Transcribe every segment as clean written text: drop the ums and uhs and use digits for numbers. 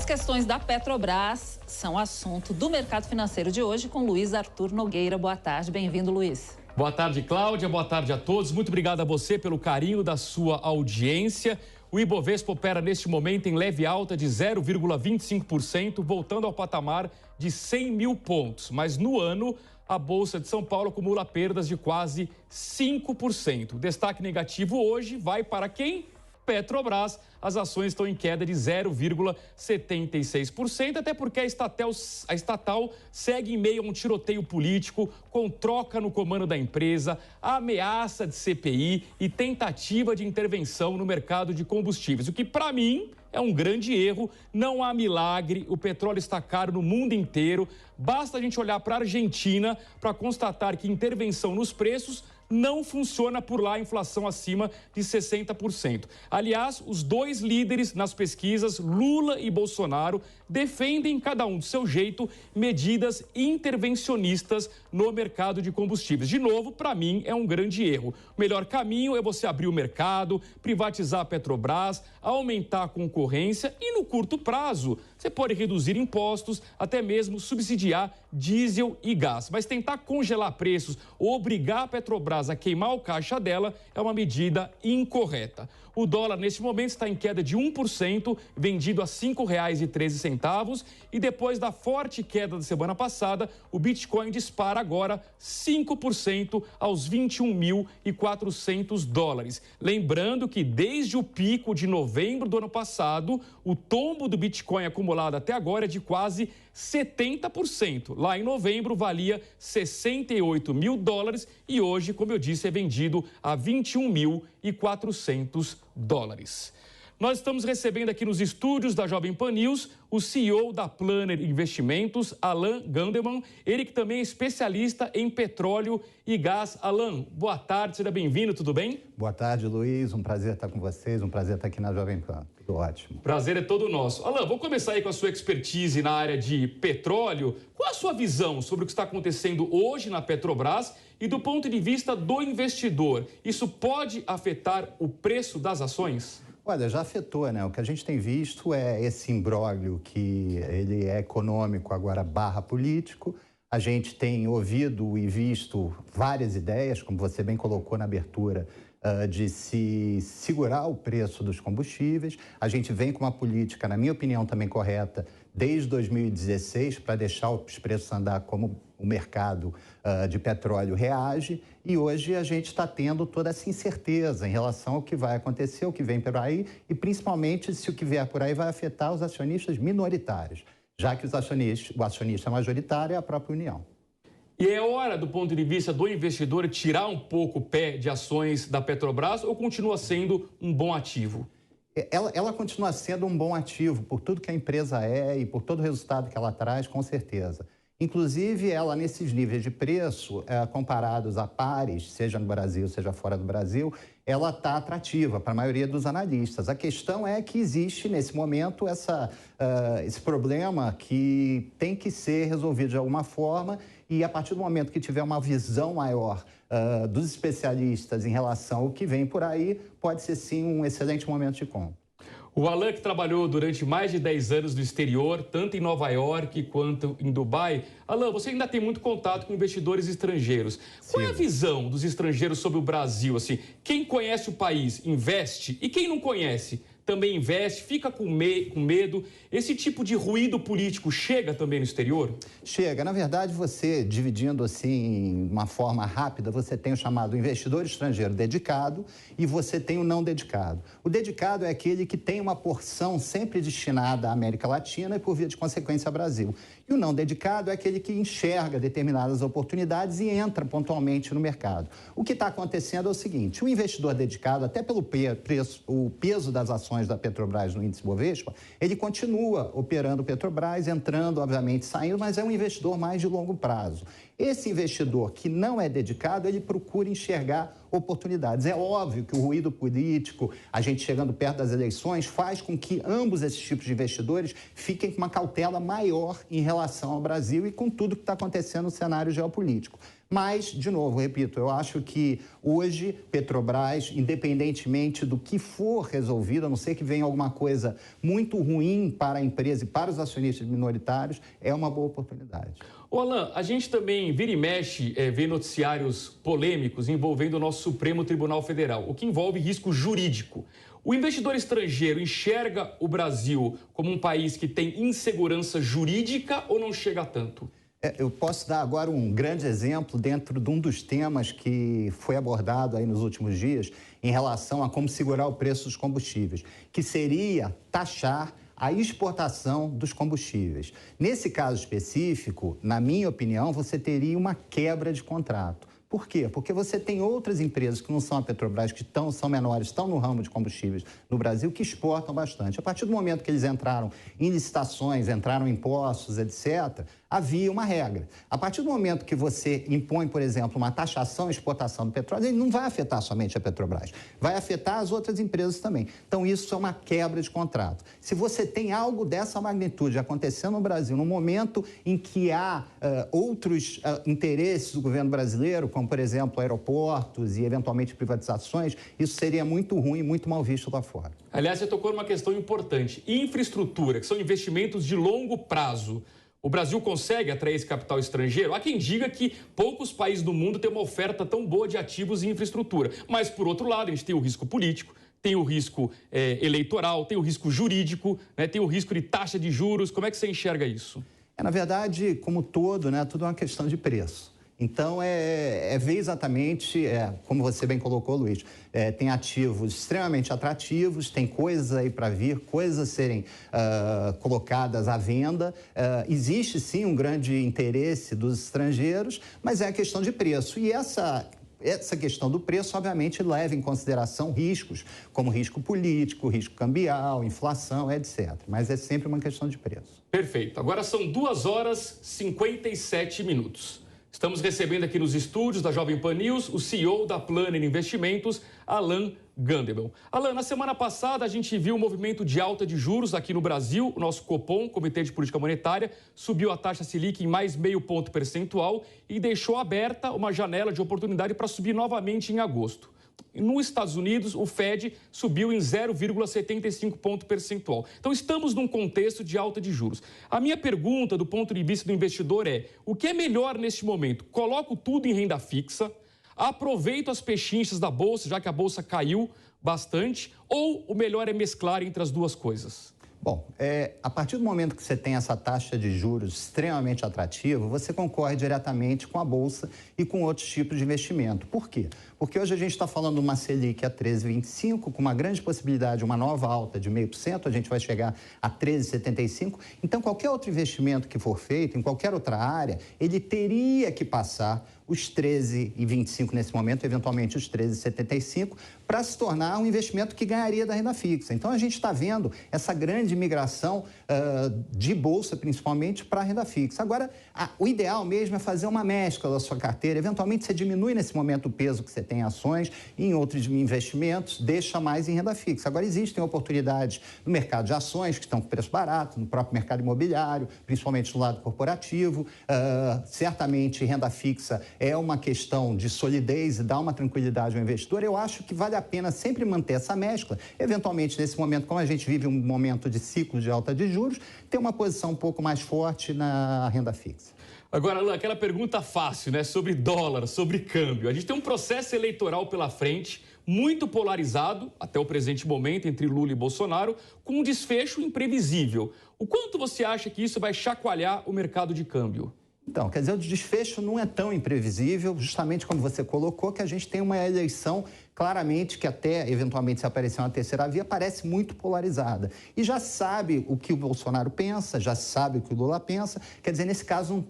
questões da Petrobras são assunto do mercado financeiro de hoje com Luiz Arthur Nogueira. Boa tarde, bem-vindo, Luiz. Boa tarde, Cláudia. Boa tarde a todos. Muito obrigado a você pelo carinho da sua audiência. O Ibovespa opera neste momento em leve alta de 0,25%, voltando ao patamar de 100 mil pontos. Mas no ano, a Bolsa de São Paulo acumula perdas de quase 5%. O destaque negativo hoje vai para quem? Petrobras. As ações estão em queda de 0,76%, até porque a estatal segue em meio a um tiroteio político, com troca no comando da empresa, ameaça de CPI e tentativa de intervenção no mercado de combustíveis, o que, para mim, é um grande erro. Não há milagre, o petróleo está caro no mundo inteiro. Basta a gente olhar para a Argentina para constatar que intervenção nos preços não funciona por lá, a inflação acima de 60%. Aliás, os dois líderes nas pesquisas, Lula e Bolsonaro, defendem, cada um do seu jeito, medidas intervencionistas no mercado de combustíveis. De novo, para mim, é um grande erro. O melhor caminho é você abrir o mercado, privatizar a Petrobras, aumentar a concorrência e, no curto prazo, você pode reduzir impostos, até mesmo subsidiar diesel e gás. Mas tentar congelar preços ou obrigar a Petrobras a queimar o caixa dela é uma medida incorreta. O dólar, neste momento, está em queda de 1%, vendido a R$ 5,13. E depois da forte queda da semana passada, o Bitcoin dispara agora 5% aos 21.400 dólares. Lembrando que desde o pico de novembro do ano passado, o tombo do Bitcoin acumulado até agora é de quase 70%. Lá em novembro valia 68 mil dólares e hoje, como eu disse, é vendido a 21.400 dólares. Nós estamos recebendo aqui nos estúdios da Jovem Pan News o CEO da Planner Investimentos, Alan Gandelman, ele que também é especialista em petróleo e gás. Alan, boa tarde, seja bem-vindo, tudo bem? Boa tarde, Luiz, um prazer estar com vocês, um prazer estar aqui na Jovem Pan, tudo ótimo. Prazer é todo nosso. Alan, vou começar aí com a sua expertise na área de petróleo. Qual a sua visão sobre o que está acontecendo hoje na Petrobras e do ponto de vista do investidor? Isso pode afetar o preço das ações? Olha, já afetou, né? O que a gente tem visto é esse imbróglio que ele é econômico, agora barra político. A gente tem ouvido e visto várias ideias, como você bem colocou na abertura, de se segurar o preço dos combustíveis. A gente vem com uma política, na minha opinião, também correta, desde 2016, para deixar os preços andar como o mercado de petróleo reage. E hoje a gente está tendo toda essa incerteza em relação ao que vai acontecer, o que vem por aí, e principalmente se o que vier por aí vai afetar os acionistas minoritários, já que o acionista majoritário é a própria União. E é hora, do ponto de vista do investidor, tirar um pouco o pé de ações da Petrobras ou continua sendo um bom ativo? Ela continua sendo um bom ativo por tudo que a empresa é e por todo o resultado que ela traz, com certeza. Inclusive, ela, nesses níveis de preço, comparados a pares, seja no Brasil, seja fora do Brasil, ela está atrativa para a maioria dos analistas. A questão é que existe, nesse momento, esse problema que tem que ser resolvido de alguma forma e, a partir do momento que tiver uma visão maior dos especialistas em relação ao que vem por aí, pode ser, sim, um excelente momento de compra. O Alan, que trabalhou durante mais de 10 anos no exterior, tanto em Nova York quanto em Dubai. Alan, você ainda tem muito contato com investidores estrangeiros. Qual é a visão dos estrangeiros sobre o Brasil? Assim, quem conhece o país investe e quem não conhece também investe, fica com medo. Esse tipo de ruído político chega também no exterior? Chega. Na verdade, você, dividindo assim, de uma forma rápida, você tem o chamado investidor estrangeiro dedicado e você tem o não dedicado. O dedicado é aquele que tem uma porção sempre destinada à América Latina e, por via de consequência, ao Brasil. E o não dedicado é aquele que enxerga determinadas oportunidades e entra pontualmente no mercado. O que está acontecendo é o seguinte: o investidor dedicado, até pelo o peso das ações da Petrobras no índice Bovespa, ele continua operando Petrobras, entrando, obviamente, saindo, mas é um investidor mais de longo prazo. Esse investidor que não é dedicado, ele procura enxergar oportunidades. É óbvio que o ruído político, a gente chegando perto das eleições, faz com que ambos esses tipos de investidores fiquem com uma cautela maior em relação ao Brasil e com tudo que está acontecendo no cenário geopolítico. Mas, de novo, repito, eu acho que hoje Petrobras, independentemente do que for resolvido, a não ser que venha alguma coisa muito ruim para a empresa e para os acionistas minoritários, é uma boa oportunidade. Ô Alan, a gente também vira e mexe, vê noticiários polêmicos envolvendo o nosso Supremo Tribunal Federal, o que envolve risco jurídico. O investidor estrangeiro enxerga o Brasil como um país que tem insegurança jurídica ou não chega a tanto? Eu posso dar agora um grande exemplo dentro de um dos temas que foi abordado aí nos últimos dias em relação a como segurar o preço dos combustíveis, que seria taxar a exportação dos combustíveis. Nesse caso específico, na minha opinião, você teria uma quebra de contrato. Por quê? Porque você tem outras empresas que não são a Petrobras, que são menores, estão no ramo de combustíveis no Brasil, que exportam bastante. A partir do momento que eles entraram em licitações, entraram em impostos, etc., havia uma regra. A partir do momento que você impõe, por exemplo, uma taxação à exportação do petróleo, ele não vai afetar somente a Petrobras, vai afetar as outras empresas também. Então, isso é uma quebra de contrato. Se você tem algo dessa magnitude acontecendo no Brasil, no momento em que há outros interesses do governo brasileiro, como, por exemplo, aeroportos e, eventualmente, privatizações, isso seria muito ruim e muito mal visto lá fora. Aliás, você tocou numa questão importante. Infraestrutura, que são investimentos de longo prazo. O Brasil consegue atrair esse capital estrangeiro? Há quem diga que poucos países do mundo têm uma oferta tão boa de ativos e infraestrutura. Mas, por outro lado, a gente tem o risco político, tem o risco eleitoral, tem o risco jurídico, né, tem o risco de taxa de juros. Como é que você enxerga isso? Na verdade, como todo, né, tudo é uma questão de preço. Então, ver exatamente, como você bem colocou, Luiz, tem ativos extremamente atrativos, tem coisas aí para vir, coisas a serem colocadas à venda. Existe, sim, um grande interesse dos estrangeiros, mas é a questão de preço. E essa questão do preço, obviamente, leva em consideração riscos, como risco político, risco cambial, inflação, etc. Mas é sempre uma questão de preço. Perfeito. Agora são 2h57. Estamos recebendo aqui nos estúdios da Jovem Pan News o CEO da Planner Investimentos, Alan Gandebel. Alan, na semana passada a gente viu um movimento de alta de juros aqui no Brasil. O nosso Copom, Comitê de Política Monetária, subiu a taxa Selic em mais meio ponto percentual e deixou aberta uma janela de oportunidade para subir novamente em agosto. Nos Estados Unidos, o Fed subiu em 0,75 ponto percentual. Então, estamos num contexto de alta de juros. A minha pergunta, do ponto de vista do investidor, é: o que é melhor neste momento? Coloco tudo em renda fixa, aproveito as pechinchas da Bolsa, já que a Bolsa caiu bastante, ou o melhor é mesclar entre as duas coisas? Bom, a partir do momento que você tem essa taxa de juros extremamente atrativa, você concorre diretamente com a Bolsa e com outros tipos de investimento. Por quê? Porque hoje a gente está falando de uma Selic a 13,25, com uma grande possibilidade de uma nova alta de 0,5%, a gente vai chegar a 13,75%. Então, qualquer outro investimento que for feito, em qualquer outra área, ele teria que passar os 13,25 nesse momento, eventualmente os 13,75, para se tornar um investimento que ganharia da renda fixa. Então, a gente está vendo essa grande migração de bolsa, principalmente, para a renda fixa. Agora, o ideal mesmo é fazer uma mescla da sua carteira. Eventualmente, você diminui nesse momento o peso que você tem em ações, em outros investimentos, deixa mais em renda fixa. Agora, existem oportunidades no mercado de ações, que estão com preço barato, no próprio mercado imobiliário, principalmente no lado corporativo. Certamente, renda fixa é uma questão de solidez e dá uma tranquilidade ao investidor. Eu acho que vale a pena sempre manter essa mescla. Eventualmente, nesse momento, como a gente vive um momento de ciclo de alta de juros, ter uma posição um pouco mais forte na renda fixa. Agora, Alan, aquela pergunta fácil, né? Sobre dólar, sobre câmbio. A gente tem um processo eleitoral pela frente, muito polarizado, até o presente momento, entre Lula e Bolsonaro, com um desfecho imprevisível. O quanto você acha que isso vai chacoalhar o mercado de câmbio? Então, quer dizer, o desfecho não é tão imprevisível, justamente como você colocou, que a gente tem uma eleição claramente que até, eventualmente, se aparecer uma terceira via, parece muito polarizada. E já sabe o que o Bolsonaro pensa, já sabe o que o Lula pensa, quer dizer, nesse caso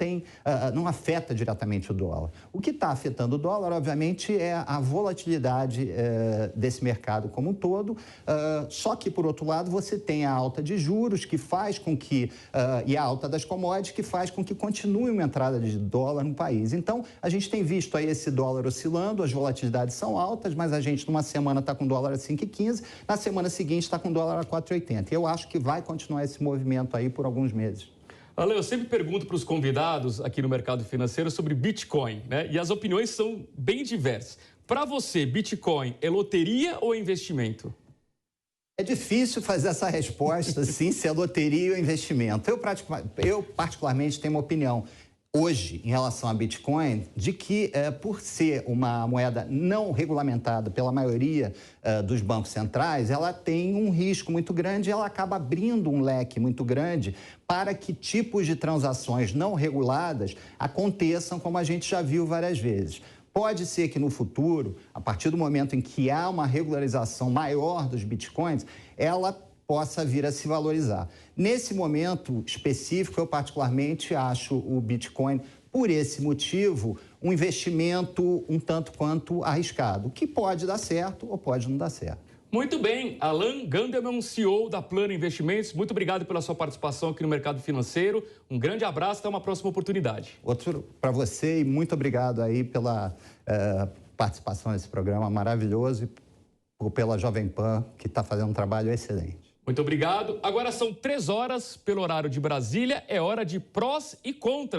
não afeta diretamente o dólar. O que está afetando o dólar, obviamente, é a volatilidade desse mercado como um todo, só que, por outro lado, você tem a alta de juros que faz com que, e a alta das commodities que faz com que continue uma entrada de dólar no país. Então, a gente tem visto aí esse dólar oscilando, as volatilidades são altas, mas a gente numa semana está com dólar a 5,15, na semana seguinte está com dólar a 4,80. Eu acho que vai continuar esse movimento aí por alguns meses. Ale, eu sempre pergunto para os convidados aqui no mercado financeiro sobre Bitcoin, né? E as opiniões são bem diversas. Para você, Bitcoin é loteria ou é investimento? É difícil fazer essa resposta, sim, se é loteria ou investimento. Eu particularmente tenho uma opinião hoje, em relação a Bitcoin, de que, por ser uma moeda não regulamentada pela maioria dos bancos centrais, ela tem um risco muito grande e ela acaba abrindo um leque muito grande para que tipos de transações não reguladas aconteçam, como a gente já viu várias vezes. Pode ser que no futuro, a partir do momento em que há uma regularização maior dos bitcoins, ela possa vir a se valorizar. Nesse momento específico, eu particularmente acho o Bitcoin, por esse motivo, um investimento um tanto quanto arriscado, que pode dar certo ou pode não dar certo. Muito bem, Alan Gandelman, CEO da Plano Investimentos, muito obrigado pela sua participação aqui no Mercado Financeiro. Um grande abraço, até uma próxima oportunidade. Outro para você e muito obrigado aí pela participação nesse programa maravilhoso e pela Jovem Pan, que está fazendo um trabalho excelente. Muito obrigado. Agora são 3 horas pelo horário de Brasília, é hora de prós e contras.